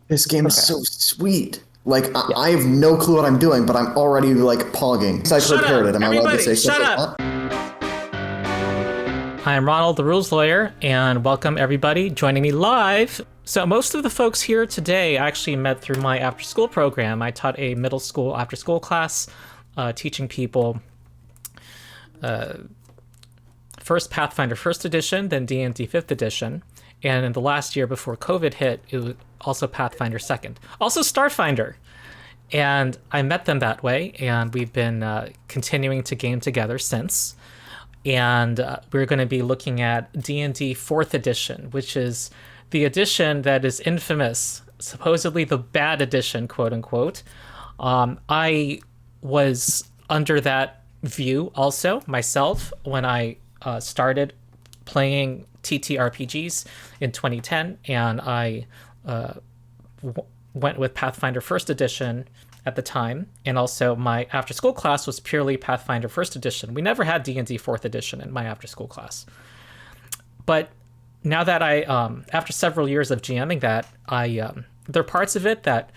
This game is Okay. so sweet. Like, Yeah. I have no clue what I'm doing, but I'm already, like, pogging. So I've Shut heard up! parroted. Am I allowed to Everybody, say stuff shut like up! that? Hi, I'm Ronald, the rules lawyer, and welcome everybody joining me live. So most of the folks here today I actually met through my after-school program. I taught a middle school after-school class, teaching people first Pathfinder First Edition, then D&D Fifth Edition, and in the last year before COVID hit, it was also Pathfinder Second, also Starfinder. And I met them that way, and we've been continuing to game together since. And we're going to be looking at D&D 4th edition, which is the edition that is infamous, supposedly the bad edition, quote unquote. I was under that view also myself when I started playing TTRPGs in 2010, and I went with Pathfinder First Edition at the time, and also my after-school class was purely Pathfinder First Edition. We never had D&D Fourth Edition in my after-school class. But now that I, after several years of GMing that, there are parts of it that,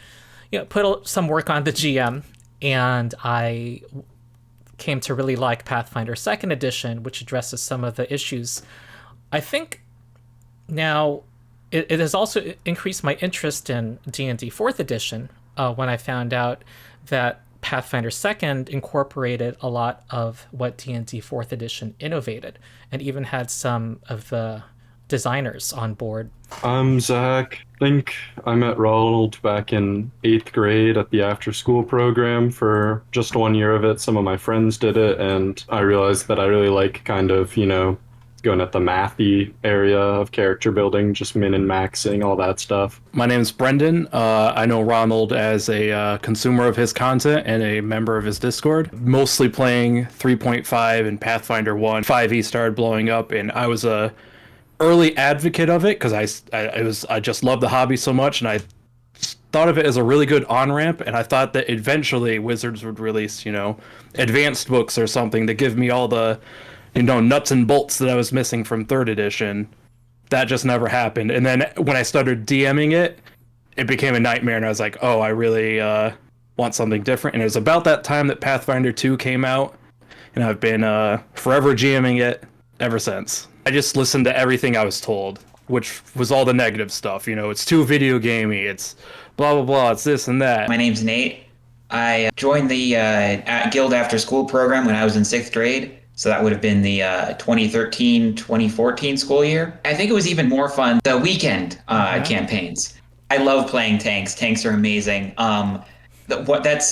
put some work on the GM, and I came to really like Pathfinder Second Edition, which addresses some of the issues. I think now it has also increased my interest in D&D 4th Edition when I found out that Pathfinder 2nd incorporated a lot of what D&D 4th Edition innovated, and even had some of the designers on board. I'm Zach. I think I met Ronald back in 8th grade at the after school program for just 1 year of it. Some of my friends did it, and I realized that I really like kind of, going at the mathy area of character building, just min and maxing, all that stuff. My name's Brendan. I know Ronald as a consumer of his content and a member of his Discord. Mostly playing 3.5 and Pathfinder 1. 5e started blowing up, and I was a early advocate of it because I just love the hobby so much, and I thought of it as a really good on-ramp, and I thought that eventually Wizards would release, advanced books or something that give me all the nuts and bolts that I was missing from 3rd edition. That just never happened. And then when I started DMing it, it became a nightmare, and I was like, oh, I really want something different. And it was about that time that Pathfinder 2 came out, and I've been forever GMing it ever since. I just listened to everything I was told, which was all the negative stuff. It's too video gamey, it's blah, blah, blah, it's this and that. My name's Nate. I joined the Guild After School program when I was in 6th grade. So that would have been the 2013-2014 school year. I think it was even more fun, the weekend campaigns. I love playing tanks. Tanks are amazing. That's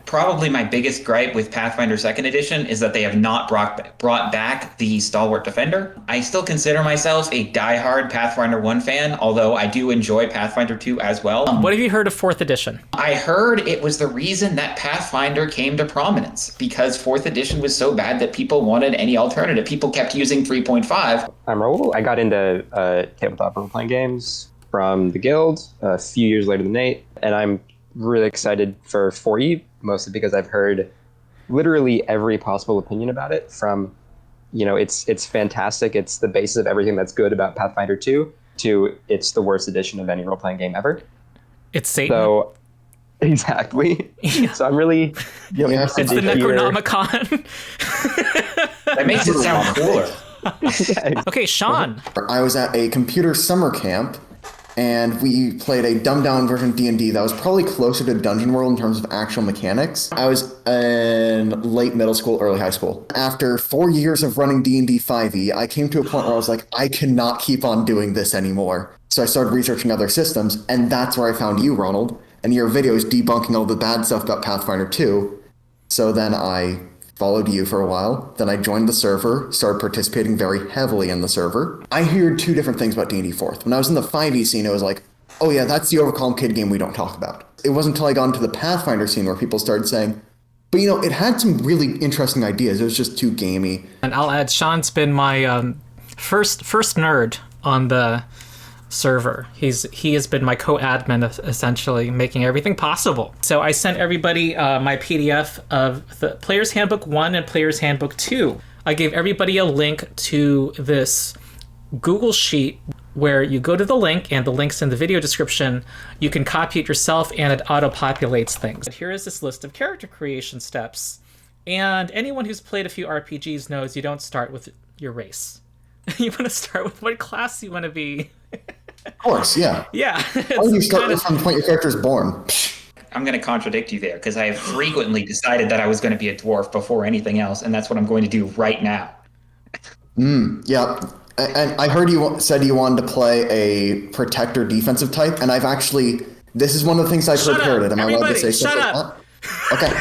probably my biggest gripe with Pathfinder 2nd Edition is that they have not brought back the Stalwart Defender. I still consider myself a diehard Pathfinder 1 fan, although I do enjoy Pathfinder 2 as well. What have you heard of 4th Edition? I heard it was the reason that Pathfinder came to prominence, because 4th Edition was so bad that people wanted any alternative. People kept using 3.5. I'm Raul. I got into tabletop role-playing games from the Guild a few years later than Nate, and I'm really excited for 4E, mostly because I've heard literally every possible opinion about it from, it's fantastic. It's the basis of everything that's good about Pathfinder 2 to it's the worst edition of any role-playing game ever. It's Satan. So, exactly. Yeah. So I'm really interested It's the to hear- Necronomicon. That makes it sound cooler. Okay, Sean. I was at a computer summer camp, and we played a dumbed-down version of D&D that was probably closer to Dungeon World in terms of actual mechanics. I was in late middle school, early high school. After 4 years of running D&D 5e, I came to a point where I was like, I cannot keep on doing this anymore. So I started researching other systems, and that's where I found you, Ronald, and your videos debunking all the bad stuff about Pathfinder 2. So then I followed you for a while. Then I joined the server, started participating very heavily in the server. I heard two different things about D&D 4th. When I was in the 5e scene, it was like, oh yeah, that's the overcome kid game we don't talk about. It wasn't until I got into the Pathfinder scene where people started saying, but it had some really interesting ideas. It was just too gamey. And I'll add, Sean's been my first nerd on the server. He has been my co-admin, essentially making everything possible. So I sent everybody my PDF of the Player's Handbook 1 and Player's Handbook 2. I gave everybody a link to this Google Sheet where you go to the link, and the link's in the video description. You can copy it yourself, and it auto-populates things. Here is this list of character creation steps. And anyone who's played a few RPGs knows you don't start with your race. You want to start with what class you want to be. Of course, yeah. Yeah. Why do you start from the point your character is born? I'm going to contradict you there because I have frequently decided that I was going to be a dwarf before anything else, and that's what I'm going to do right now. Yeah. And I heard you said you wanted to play a protector defensive type, and I've actually... This is one of the things I've prepared. Am I allowed to say shut something up. like that? Okay.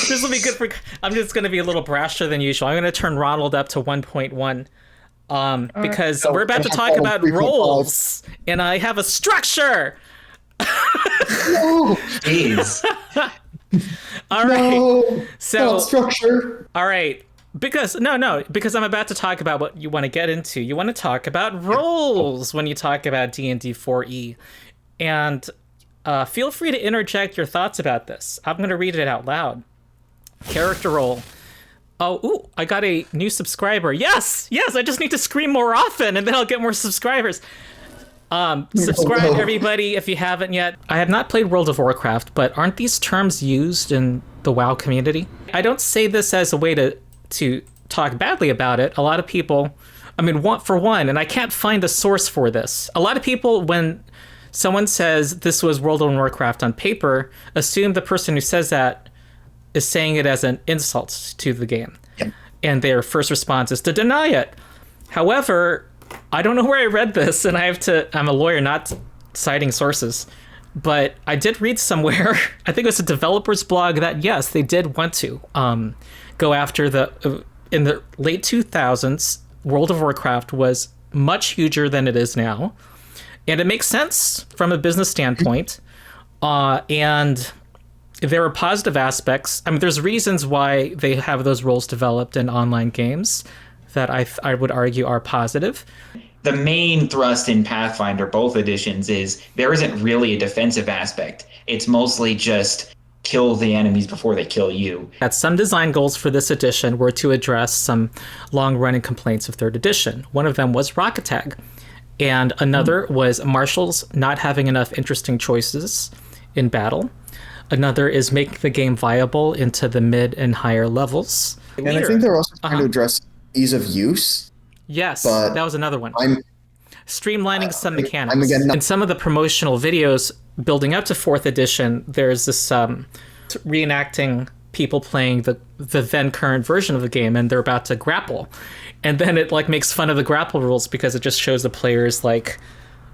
This will be good for... I'm just going to be a little brasher than usual. I'm going to turn Ronald up to 1.1 because we're about to talk about 3.5. roles, and I have a structure. No. Jeez. All right. No. So, Not structure. all right. Because because I'm about to talk about what you want to get into. You want to talk about roles when you talk about D&D 4E. And feel free to interject your thoughts about this. I'm going to read it out loud. Character role. Oh, ooh, I got a new subscriber. Yes, I just need to scream more often, and then I'll get more subscribers. Subscribe, everybody, if you haven't yet. I have not played World of Warcraft, but aren't these terms used in the WoW community? I don't say this as a way to talk badly about it. A lot of people, I mean, for one, and I can't find a source for this. A lot of people, when someone says this was World of Warcraft on paper, assume the person who says that is saying it as an insult to the game. Yep. And their first response is to deny it. However, I don't know where I read this, and I'm a lawyer, not citing sources, but I did read somewhere, I think it was a developer's blog, that yes, they did want to go after in the late 2000s, World of Warcraft was much huger than it is now. And it makes sense from a business standpoint. And there are positive aspects. I mean, there's reasons why they have those roles developed in online games that I would argue are positive. The main thrust in Pathfinder, both editions, is there isn't really a defensive aspect. It's mostly just kill the enemies before they kill you. Some design goals for this edition were to address some long-running complaints of 3rd edition. One of them was rocket tag, and another was marshals not having enough interesting choices in battle. Another is make the game viable into the mid and higher levels. And I think they're also trying to address ease of use. Yes, but that was another one. Streamlining some mechanics. again, In some of the promotional videos building up to 4th edition, there's this reenacting people playing the then current version of the game, and they're about to grapple. And then it makes fun of the grapple rules because it just shows the players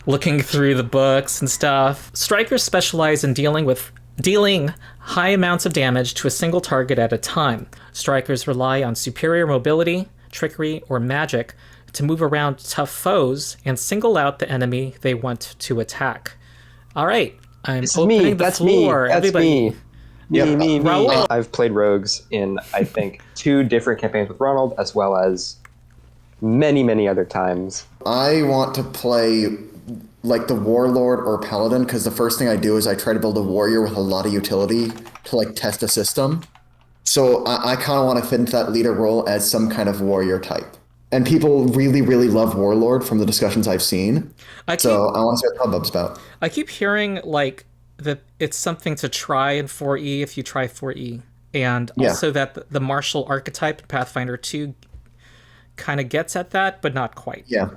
looking through the books and stuff. Strikers specialize in dealing high amounts of damage to a single target at a time. Strikers rely on superior mobility, trickery, or magic to move around tough foes and single out the enemy they want to attack. All right, I'm opening the floor. Everybody. Me. Raul. I've played rogues in, I think, 2 different campaigns with Ronald, as well as many, many other times. I want to play the Warlord or Paladin, because the first thing I do is I try to build a warrior with a lot of utility to test a system. So I kind of want to fit into that leader role as some kind of warrior type. And people really, really love Warlord from the discussions I've seen. So I want to see what hubbub's about. I keep hearing that it's something to try in 4E if you try 4E. And also that the martial archetype in Pathfinder 2 kind of gets at that, but not quite. Yeah.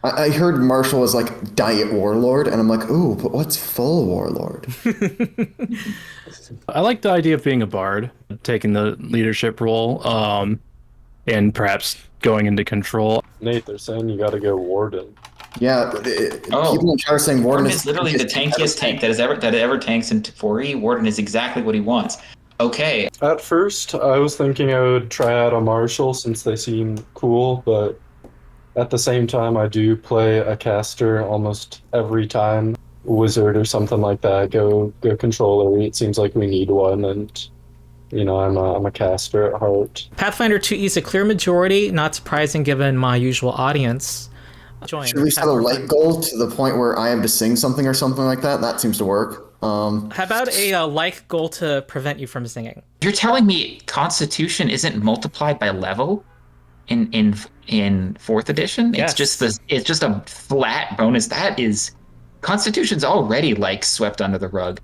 I heard martial is diet warlord, and I'm like, ooh, but what's full warlord? I like the idea of being a bard, taking the leadership role, and perhaps going into control. Nate, they're saying you got to go warden. Yeah, people in chat are saying Warden is literally the tankiest tank that ever tanks in 4E. Warden is exactly what he wants. Okay. At first, I was thinking I would try out a marshal since they seem cool, but at the same time, I do play a caster almost every time. Wizard or something like that. Go controller. It seems like we need one, and I'm a caster at heart. Pathfinder 2E is a clear majority, not surprising given my usual audience. Should we set a light goal to the point where I have to sing something or something like that? That seems to work. How about a like goal to prevent you from singing? You're telling me Constitution isn't multiplied by level? in fourth edition. Yes. It's just a flat bonus. That is Constitution's already like swept under the rug.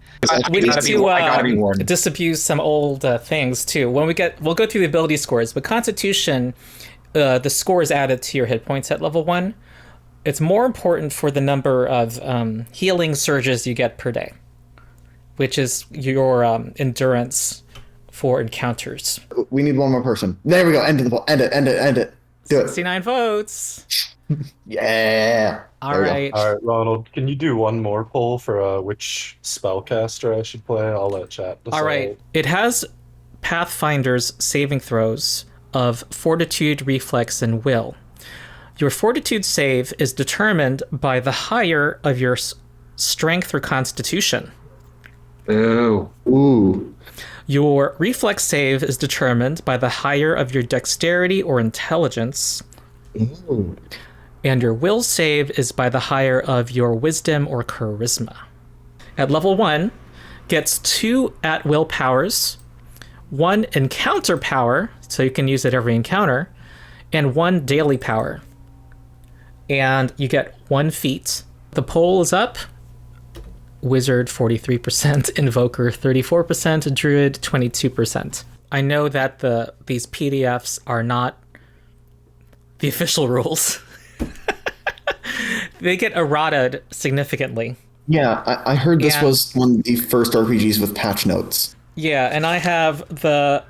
We need to I gotta be warned. disabuse some old things too. We'll go through the ability scores, but Constitution, the score is added to your hit points at level 1. It's more important for the number of healing surges you get per day, which is your endurance for encounters. We need one more person. There we go. End the poll. End it. Do it. 69 votes. Yeah. All There we go. right. All right, Ronald, can you do one more poll for which spellcaster I should play? I'll let chat decide. All right. It has Pathfinder's saving throws of Fortitude, Reflex, and Will. Your Fortitude save is determined by the higher of your Strength or Constitution. Ooh. Ooh. Your Reflex save is determined by the higher of your Dexterity or Intelligence. Ooh. And your Will save is by the higher of your Wisdom or Charisma. At level 1, gets 2 at-will powers, 1 encounter power, so you can use it every encounter, and 1 daily power. And you get 1 feat. The poll is up. Wizard 43%, Invoker 34%, Druid 22%. I know that these PDFs are not the official rules. They get errata'd significantly. Yeah, I heard this And- was one of the first RPGs with patch notes. Yeah, and I have a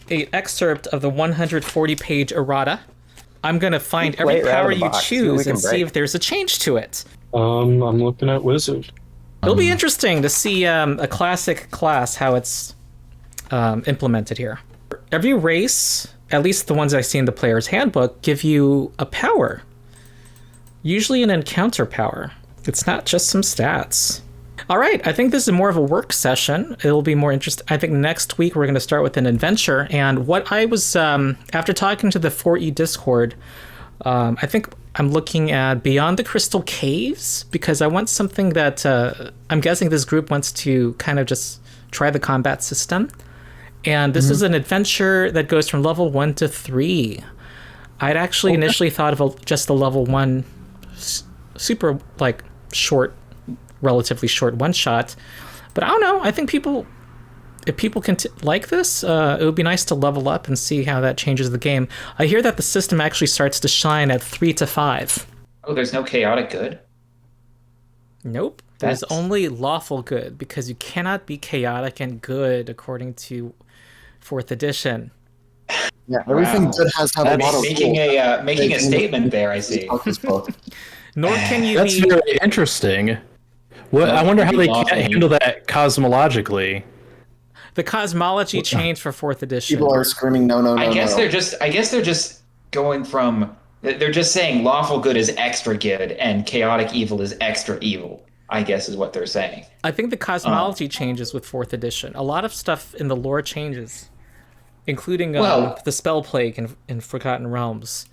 excerpt of the 140-page errata. I'm gonna find Play every it out of power the you box. See what we choose can and see break. if there's a change to it. I'm looking at Wizard. It'll be interesting to see a classic class, how it's implemented here. Every race, at least the ones I see in the player's handbook, give you a power. Usually an encounter power. It's not just some stats. All right, I think this is more of a work session. It'll be more interesting. I think next week we're going to start with an adventure. And what I was, after talking to the 4E Discord, I think I'm looking at Beyond the Crystal Caves, because I want something that I'm guessing this group wants to kind of just try the combat system. And this is an adventure that goes from level 1 to 3. I'd actually initially thought of just a level 1 super like relatively short one shot, but I don't know. I think if people can like this, it would be nice to level up and see how that changes the game. I hear that the system actually starts to shine at 3 to 5. Oh, there's no chaotic good? Nope. There's That's- only lawful good, because you cannot be chaotic and good according to 4th edition. Yeah, everything Wow. good has to have a lot of Making rules. making a statement there, I see. Fuck this book. Nor can you That's be very interesting. What I wonder how they can't handle that cosmologically. the cosmology changed for 4th edition. People are screaming no. I guess no. they're just going from they're just saying lawful good is extra good and chaotic evil is extra evil, I guess is what they're saying. I think the cosmology changes with 4th edition. A lot of stuff in the lore changes, including the spell plague in Forgotten Realms.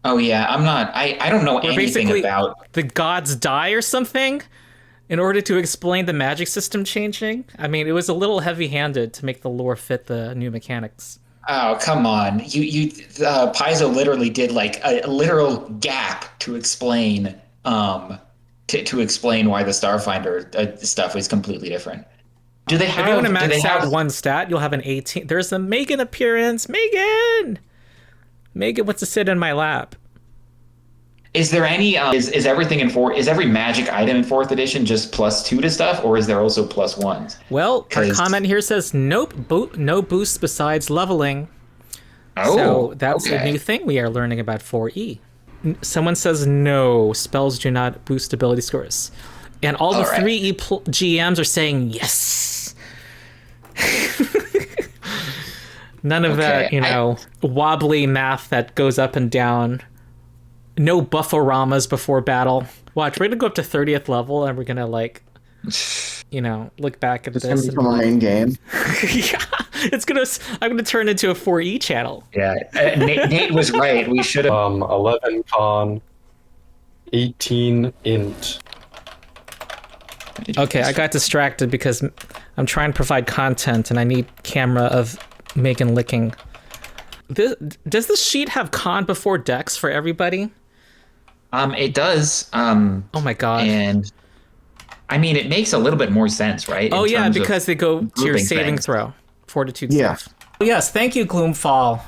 Oh yeah, I don't know Where anything basically about the gods die or something in order to explain the magic system changing. I mean, it was a little heavy-handed to make the lore fit the new mechanics. Oh, come on. Paizo literally did like a literal gap to explain to explain why the Starfinder stuff was completely different. Do they have If you want to do they max out have- one stat, you'll have an 18. There's a Megan appearance. Megan wants to sit in my lap. Is there any is everything is every magic item in 4th edition just +2 to stuff, or is there also +1s? Well, our 'Cause- comment here says nope, no boosts besides leveling. Oh, So that's a okay. new thing we are learning about 4E. Someone says no, spells do not boost ability scores. And all the All right. 3E GMs are saying yes. None of that, Okay, wobbly math that goes up and down. No bufforamas before battle. Watch, we're going to go up to 30th level and we're going to look back at It's this. gonna become a main game. Yeah, I'm gonna turn into a 4E channel. Yeah, Nate was right. We should have. 11 con, 18 int. Okay, I got distracted because I'm trying to provide content and I need camera of Megan licking. Does this sheet have con before dex for everybody? It does. Oh my god. And I mean, it makes a little bit more sense, right? Oh in yeah, terms of because they go to your grouping saving things. throw, fortitude Yeah. save. Yes, thank you, Gloomfall.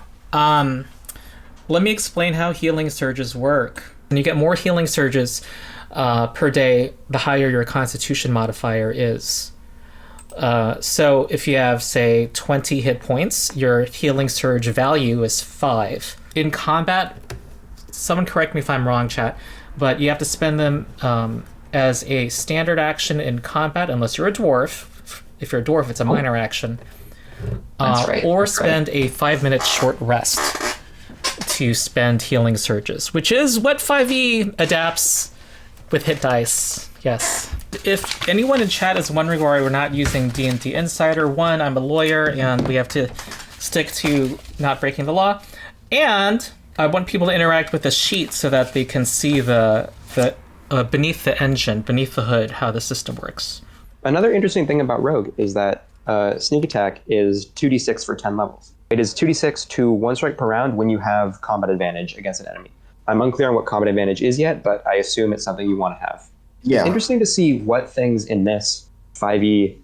Let me explain how healing surges work. And you get more healing surges per day the higher your Constitution modifier is. So if you have, say, 20 hit points, your healing surge value is 5. In combat, someone correct me if I'm wrong, chat, but you have to spend them as a standard action in combat, unless you're a dwarf. If you're a dwarf, it's a minor action. That's right. Or that's right. spend a 5-minute short rest to spend healing surges, which is what 5e adapts with hit dice. Yes. If anyone in chat is wondering why we're not using D&D Insider, one, I'm a lawyer and we have to stick to not breaking the law, and I want people to interact with the sheet so that they can see the beneath the engine, beneath the hood, how the system works. Another interesting thing about Rogue is that sneak attack is 2d6 for 10 levels. It is 2d6 to 1 strike per round when you have combat advantage against an enemy. I'm unclear on what combat advantage is yet, but I assume it's something you want to have. Yeah. It's interesting to see what things in this 5e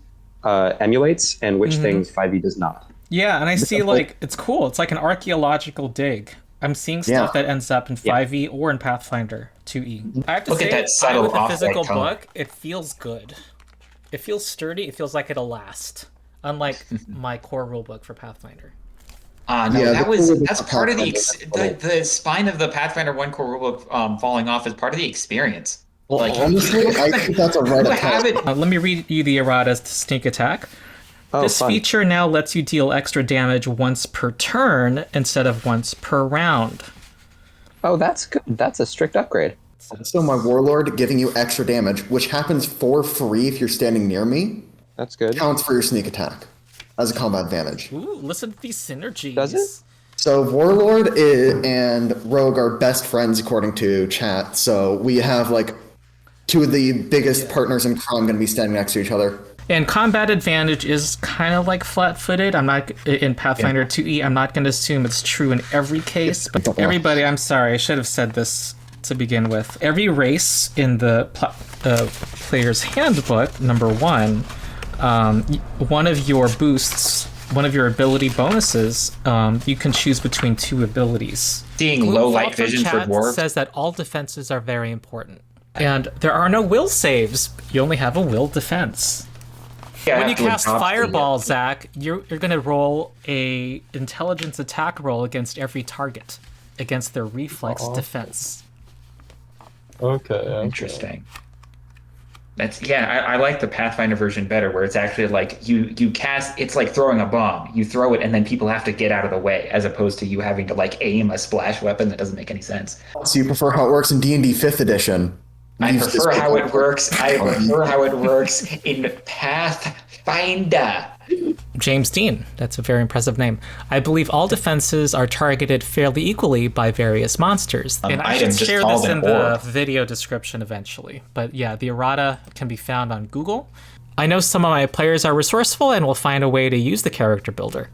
emulates and which things 5e does not. Yeah, and I see, like, it's cool. It's like an archaeological dig. I'm seeing stuff that ends up in 5e or in Pathfinder 2e. I have to Look say, at that subtle with a off-white physical tone. book, it feels good. It feels sturdy. It feels like it'll last. Unlike my core rulebook for Pathfinder. No, Yeah, that's part of the spine of the Pathfinder 1 core rulebook falling off is part of the experience. Well, honestly, I think that's a right You attack. have it. Let me read you the errata's sneak attack. Oh, This fun. feature now lets you deal extra damage once per turn instead of once per round. Oh, that's good. That's a strict upgrade. So my Warlord giving you extra damage, which happens for free if you're standing near me, That's good. counts for your sneak attack as a combat advantage. Ooh, listen to these synergies. Does it? So Warlord and Rogue are best friends according to chat. So we have like two of the biggest partners in crime going to be standing next to each other. And combat advantage is kind of like flat-footed. I'm not in Pathfinder 2e. I'm not going to assume it's true in every case, but everybody. I'm sorry, I should have said this to begin with. Every race in the player's handbook, number 1, one of your boosts, one of your ability bonuses, you can choose between 2 abilities. Seeing low light Gloomfall from vision for chat dwarves. says that all defenses are very important, and there are no will saves. You only have a will defense. Yeah, When you have to cast adopt the- Fireball, Zach, you're going to roll a intelligence attack roll against every target, against their reflex defense. Okay. Interesting. That's I like the Pathfinder version better, where it's actually like you cast. It's like throwing a bomb. You throw it, and then people have to get out of the way, as opposed to you having to like aim a splash weapon that doesn't make any sense. So you prefer how it works in D&D 5th edition? I Use prefer this- how it works. I prefer how it works in Pathfinder. James Dean, that's a very impressive name. I believe all defenses are targeted fairly equally by various monsters. And I item should just share called this an in the orb. video description eventually. But yeah, the errata can be found on Google. I know some of my players are resourceful and will find a way to use the character builder,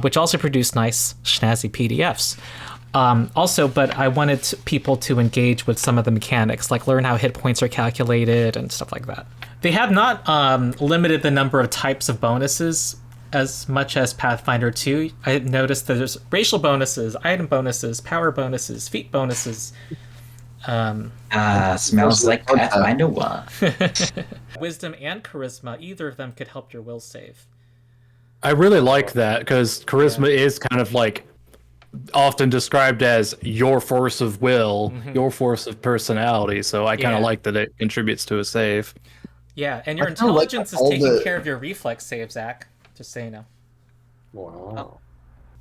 which also produce nice, snazzy PDFs. But I wanted people to engage with some of the mechanics, like learn how hit points are calculated and stuff like that. They have not limited the number of types of bonuses as much as Pathfinder 2. I noticed that there's racial bonuses, item bonuses, power bonuses, feat bonuses. Smells like Pathfinder 1. Wisdom and charisma, either of them could help your will save. I really like that because charisma is kind of like often described as your force of will, your force of personality. So I kind of Yeah. like that it contributes to a save. Yeah, and your I kinda like intelligence is all taking the- care of your reflex save, Zach. Just so you know. Wow.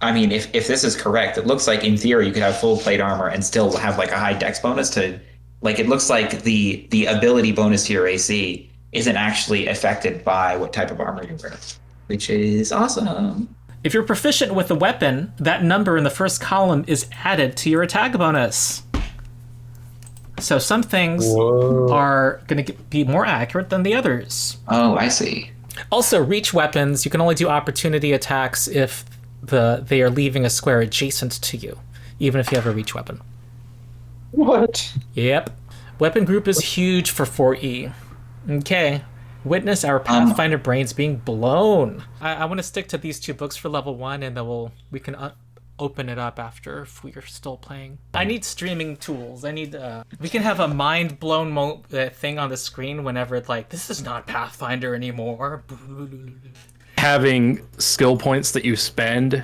I mean, if this is correct, it looks like in theory you could have full plate armor and still have like a high dex bonus to, like, it looks like the ability bonus to your AC isn't actually affected by what type of armor you wear, which is awesome. If you're proficient with a weapon, that number in the first column is added to your attack bonus. So some things Whoa. are going to be more accurate than the others. Oh, I see. Also, reach weapons, you can only do opportunity attacks if they are leaving a square adjacent to you, even if you have a reach weapon. What? Yep. Weapon group is huge for 4E. Okay. Witness our Pathfinder brains being blown. I want to stick to these 2 books for level 1, and then we can open it up after if we're still playing. I need streaming tools. I need we can have a mind blown thing on the screen whenever it's like, this is not Pathfinder anymore. Having skill points that you spend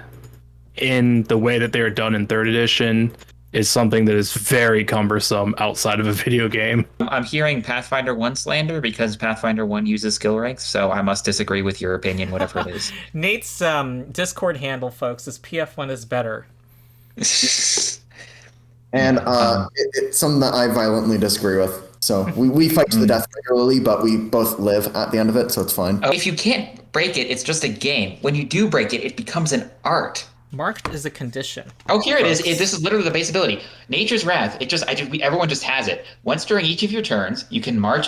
in the way that they are done in 3rd edition is something that is very cumbersome outside of a video game. I'm hearing Pathfinder 1 slander because Pathfinder 1 uses skill ranks, so I must disagree with your opinion, whatever it is. Nate's Discord handle, folks, is PF1 is better. And it's something that I violently disagree with. So we fight to the death regularly, but we both live at the end of it, so it's fine. If you can't break it, it's just a game. When you do break it, it becomes an art. Marked is a condition. Oh, here it is. This is literally the base ability. Nature's Wrath. Everyone just has it. Once during each of your turns, you can mark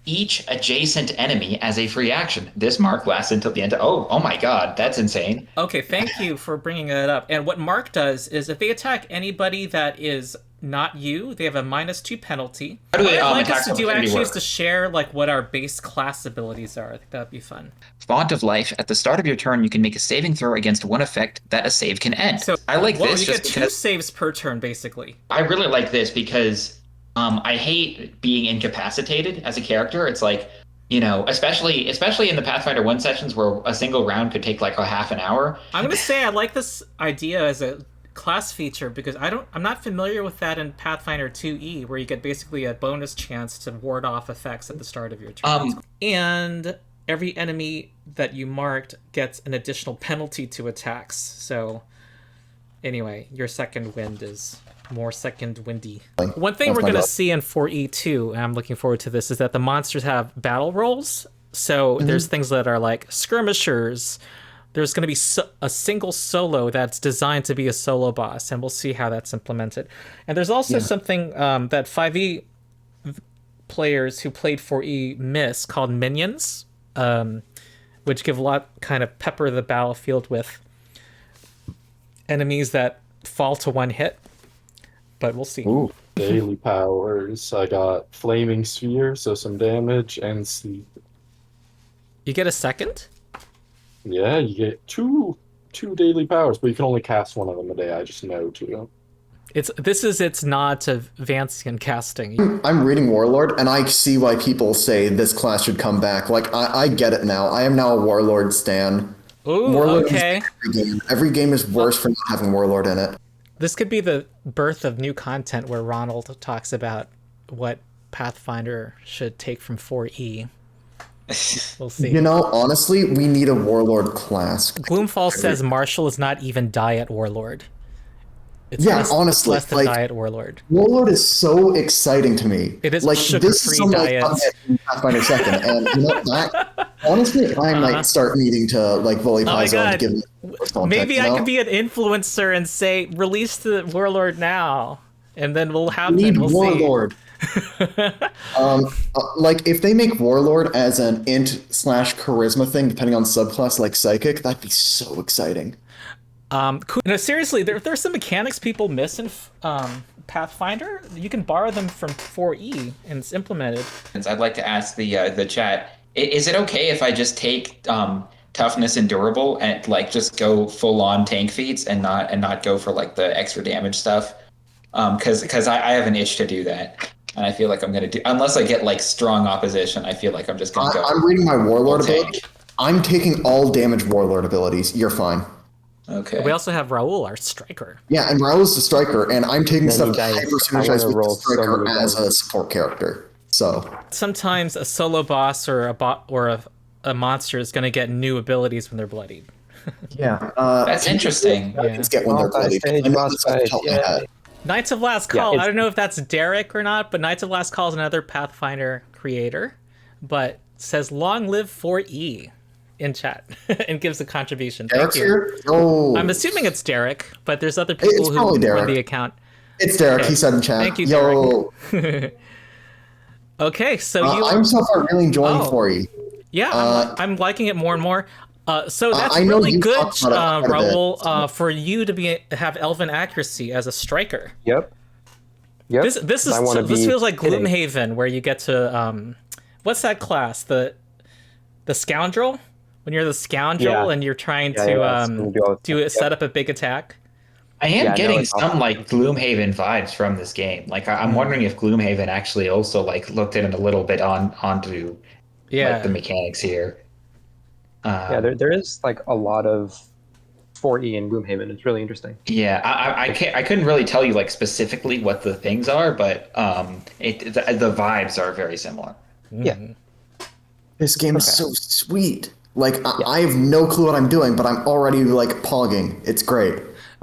each adjacent enemy as a free action. This mark lasts until the end. Oh my God, that's insane. Okay, thank you for bringing that up. And what Mark does is if they attack anybody that is not you, they have a -2 penalty. How do What they I'd like attack us to do opportunity actually is work? to share like what our base class abilities are. I think that'd be fun. Font of Life. At the start of your turn, you can make a saving throw against one effect that a save can end. So I like well, this you just get 2 because saves per turn, basically. I really like this because I hate being incapacitated as a character. It's like, especially in the Pathfinder 1 sessions where a single round could take like a half an hour. I'm gonna say I like this idea as a class feature because I'm not familiar with that in Pathfinder 2E, where you get basically a bonus chance to ward off effects at the start of your turn. And every enemy that you marked gets an additional penalty to attacks. So anyway, your second wind is more second windy. One thing we're going to see in 4E too, and I'm looking forward to this, is that the monsters have battle rolls. So there's things that are like skirmishers. There's going to be a single solo that's designed to be a solo boss, and we'll see how that's implemented. And there's also something that 5e players who played 4e miss called minions, which give a lot, kind of pepper the battlefield with enemies that fall to 1 hit. But we'll see. Ooh, daily powers. I got Flaming Sphere, so some damage, and Sleep. You get a second? Yeah, you get two daily powers, but you can only cast one of them a day. I just know to. It's nod to Vancian casting. I'm reading Warlord, and I see why people say this class should come back. Like, I get it now. I am now a Warlord stan. Ooh, Warlord okay. is every game. Every game is worse for not having Warlord in it. This could be the birth of new content where Ronald talks about what Pathfinder should take from 4E. We'll see. Honestly, we need a Warlord class. Gloomfall says Marshall is not even Diet Warlord. It's honestly, less than Diet Warlord. Warlord is so exciting to me. It is like sugar-free diet. In Pathfinder 2nd, and that honestly, I might start needing to bully Paizo and give me context, Maybe I could be an influencer and say release the Warlord now, and then we'll have we'll Warlord. If they make Warlord as an int/charisma thing, depending on subclass like Psychic, that'd be so exciting. Cool. No, seriously, there's some mechanics people miss in Pathfinder. You can borrow them from 4E, and it's implemented. I'd like to ask the chat: is it okay if I just take toughness and durable and just go full on tank feats and not go for the extra damage stuff? Because I have an itch to do that. And I feel like I'm going to do, unless I get strong opposition, I feel like I'm just going to go. I'm reading my Warlord ability. I'm taking all damage Warlord abilities. You're fine. Okay. We also have Raoul, our striker. Yeah, and Raoul's the striker, and I'm taking stuff guys, hyper synergize with the striker so as a support character. So sometimes a solo boss or a monster is going to get new abilities when they're bloodied. Yeah, that's interesting. Let's get when they're bloodied. Knights of Last Call. Yeah, I don't know if that's Derek or not, but Knights of Last Call is another Pathfinder creator, but says long live 4E in chat and gives a contribution. Derek's Thank you. here? Oh. I'm assuming it's Derek, but there's other people It's who probably run Derek. the account. It's Derek. Okay. He said in chat. Thank you, Yo. Derek. Okay, so I'm so far really enjoying 4E. Yeah, I'm liking it more and more. So that's I know really you good, talked about it quite a bit. Raul, for you to have elven accuracy as a striker. Yep. Yep. This I wanna this be feels like hitting. Gloomhaven, where you get to what's that class? The scoundrel. When you're the scoundrel Yeah. and you're trying Yeah, to yeah, it's gonna be all the time. set up a big attack. I am Yeah, no, getting it's some awesome. like Gloomhaven vibes from this game. Like I'm wondering if Gloomhaven actually also like looked in a little bit onto like the Yeah. mechanics here. Yeah, there is like a lot of 4E in Gloomhaven. It's really interesting. Yeah, I couldn't really tell you like specifically what the things are, but the vibes are very similar. Yeah. This game is Okay. so sweet. Like, I have no clue what I'm doing, but I'm already, like, pogging. It's great.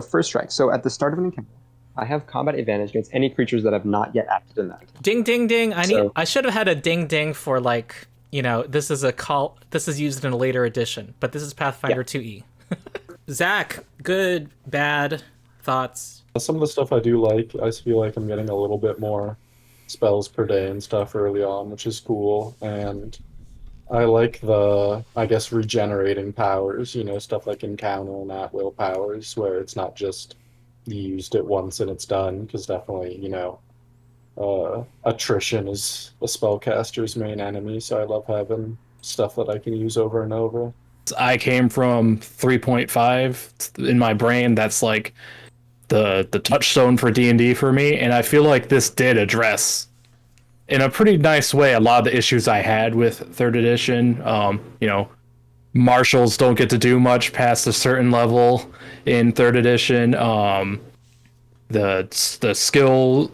First strike. So at the start of an encounter, I have combat advantage against any creatures that have not yet acted in that encounter. Ding ding ding. So- I should have had a ding ding for like, this is used in a later edition, but this is Pathfinder 2E. Zach, good, bad thoughts? Some of the stuff I do like, I feel like I'm getting a little bit more spells per day and stuff early on, which is cool. And I like the, I guess, regenerating powers, stuff like encounter and at will powers, where it's not just you used it once and it's done, because definitely, attrition is a spellcaster's main enemy, so I love having stuff that I can use over and over. I came from 3.5 in my brain. That's like the touchstone for D&D for me, and I feel like this did address in a pretty nice way a lot of the issues I had with third edition. Marshals don't get to do much past a certain level in third edition. The skill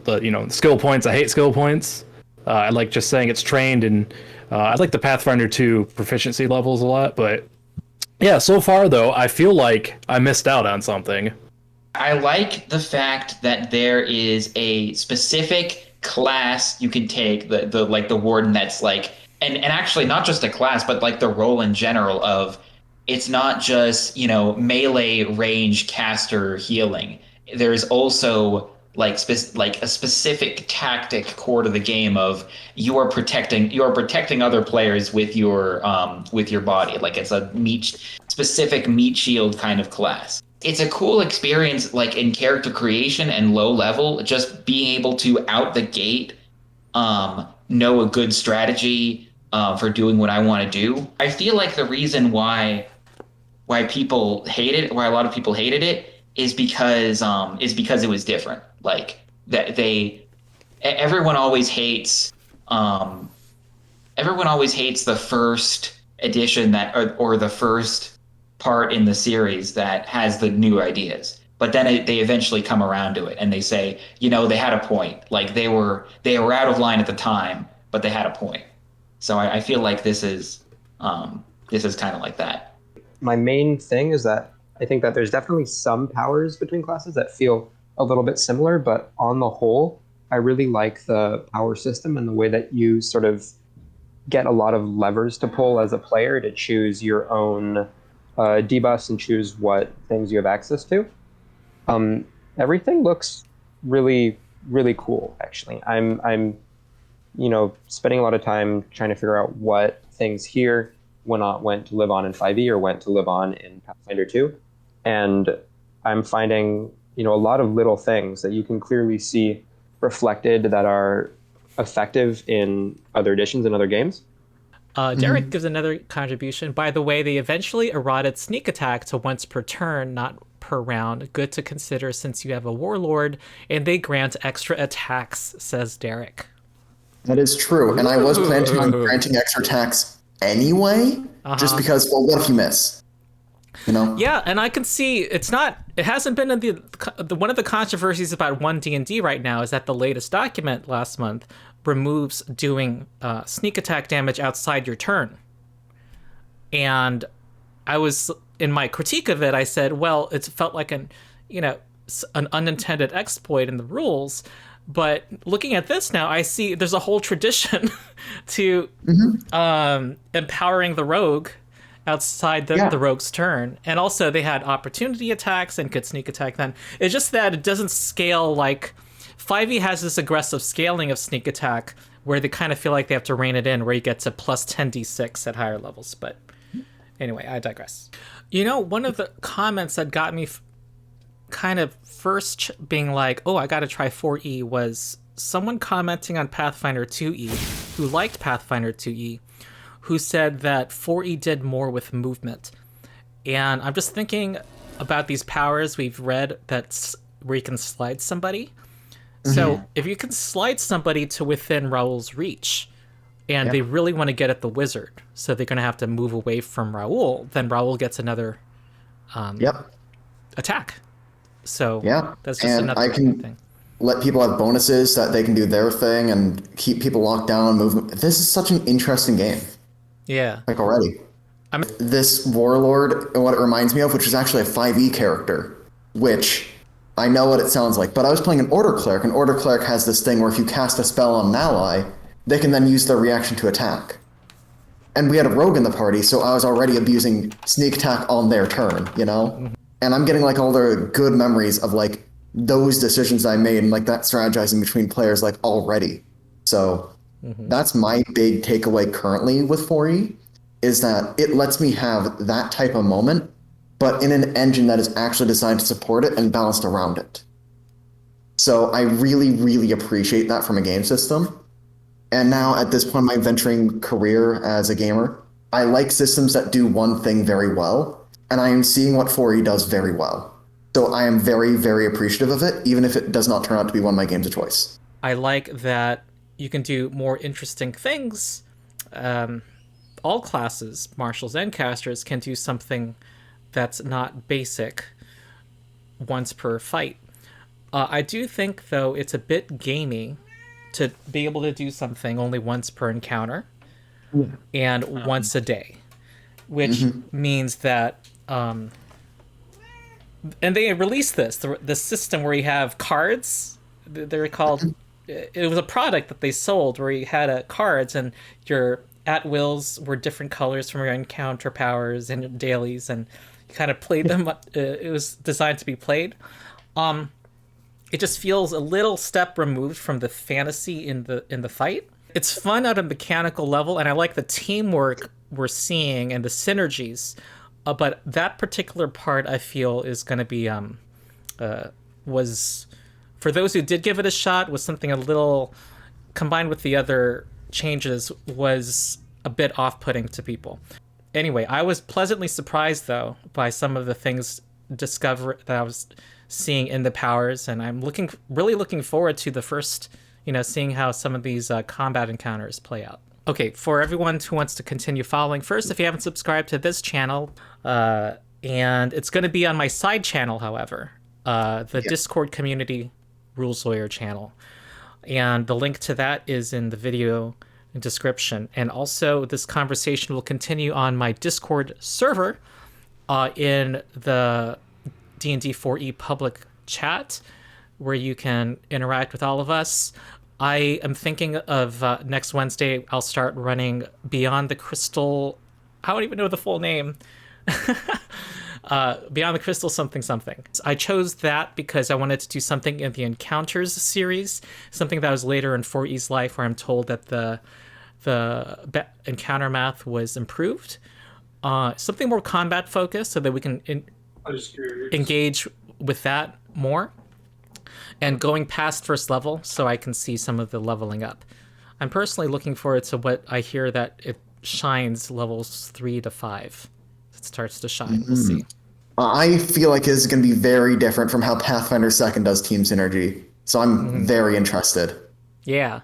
points. I hate skill points. I like just saying it's trained, and I like the Pathfinder 2 proficiency levels a lot. But yeah, so far though, I feel like I missed out on something. I like the fact that there is a specific class you can take, the warden, that's like, and actually not just a class, but like the role in general of, it's not just, melee range caster healing. There's also like a specific tactic core to the game of you are protecting other players with your body. Like it's a specific meat shield kind of class. It's a cool experience, like in character creation and low level, just being able to out the gate know a good strategy for doing what I want to do. I feel like the reason why people hate it, why a lot of people hated it, is because it was different. Like that everyone always hates the first edition or the first part in the series that has the new ideas. But then they eventually come around to it and they say, they had a point. Like they were out of line at the time, but they had a point. So I feel like this is kind of like that. My main thing is that I think that there's definitely some powers between classes that feel a little bit similar, but on the whole, I really like the power system and the way that you sort of get a lot of levers to pull as a player to choose your own debuffs and choose what things you have access to. Everything looks really, really cool, actually. I'm spending a lot of time trying to figure out what things here went to live on in 5e or went to live on in Pathfinder 2. And I'm finding, a lot of little things that you can clearly see reflected that are effective in other editions and other games. Derek gives another contribution. By the way, they eventually errated sneak attack to once per turn, not per round. Good to consider since you have a warlord, and they grant extra attacks, says Derek. That is true. And I was planning on granting extra attacks anyway, just because, well, what if you miss? Yeah, and I can see it hasn't been in the one of the controversies about 1D&D right now is that the latest document last month removes doing sneak attack damage outside your turn. And I was, in my critique of it, I said, well, it felt like an unintended exploit in the rules. But looking at this now, I see there's a whole tradition to empowering the rogue outside the rogue's turn. And also they had opportunity attacks and could sneak attack then. It's just that it doesn't scale like 5e has this aggressive scaling of sneak attack where they kind of feel like they have to rein it in, where you get to plus 10d6 at higher levels. But Anyway, I digress. You know, one of the comments that got me kind of first being like, oh, I gotta try 4E was someone commenting on Pathfinder 2E who liked Pathfinder 2E, who said that 4E did more with movement. And I'm just thinking about these powers we've read that's where you can slide somebody. So if you can slide somebody to within Raoul's reach, and they really want to get at the wizard, so they're going to have to move away from Raoul, then Raoul gets another attack. So that's just another thing. Let people have bonuses that they can do their thing and keep people locked down. This is such an interesting game. Yeah. Like already. This Warlord, what it reminds me of, which is actually a 5e character, which I know what it sounds like, but I was playing an Order Cleric, and Order Cleric has this thing where if you cast a spell on an ally, they can then use their reaction to attack. And we had a rogue in the party, so I was already abusing sneak attack on their turn, you know? And I'm getting like all the good memories of like those decisions I made and like that strategizing between players like already. So that's my big takeaway currently with 4E, is that it lets me have that type of moment, but in an engine that is actually designed to support it and balanced around it. So I really, really appreciate that from a game system. And now at this point in my venturing career as a gamer, I like systems that do one thing very well, and I am seeing what 4E does very well. So I am very, very appreciative of it, even if it does not turn out to be one of my games of choice. I like that you can do more interesting things. All classes, marshals and casters, can do something that's not basic once per fight. I do think, though, it's a bit gamey to be able to do something only once per encounter and once a day, which means that and they released this system where you have cards. They're called, it was a product that they sold where you had cards, and your at-wills were different colors from your encounter powers and your dailies, and you kind of played them. It was designed to be played. It just feels a little step removed from the fantasy in the fight. It's fun at a mechanical level, and I like the teamwork we're seeing and the synergies. But that particular part, I feel, is going to be was, for those who did give it a shot, was something a little, combined with the other changes, was a bit off-putting to people. Anyway, I was pleasantly surprised, though, by some of the things that I was seeing in the powers, and I'm really looking forward to the first, seeing how some of these combat encounters play out. Okay, for everyone who wants to continue following, first, if you haven't subscribed to this channel, and it's going to be on my side channel, however, the Discord Community Rules Lawyer channel, and the link to that is in the video description. And also, this conversation will continue on my Discord server in the D&D 4E public chat, where you can interact with all of us. I am thinking of next Wednesday, I'll start running Beyond the Crystal. I don't even know the full name. Beyond the Crystal something. I chose that because I wanted to do something in the Encounters series, something that was later in 4E's life, where I'm told that the encounter math was improved. Something more combat focused, so that we can engage with that more. And going past first level, so I can see some of the leveling up. I'm personally looking forward to what I hear that it shines levels 3 to 5. It starts to shine. We'll see. I feel like this is going to be very different from how Pathfinder 2nd does team synergy. So I'm very interested. Yeah.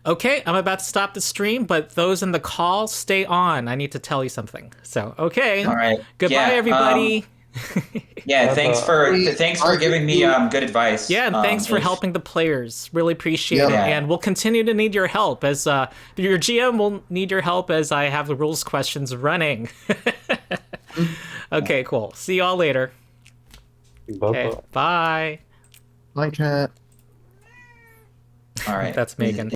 Okay, I'm about to stop the stream, but those in the call, stay on. I need to tell you something. So, okay. All right. Goodbye, everybody. Thanks for giving me good advice. Yeah, and thanks for helping the players. Really appreciate it. And we'll continue to need your help, as your GM will need your help as I have the rules questions running. Okay, cool. See y'all later. Okay, bye. Bye, chat. All right. That's Megan.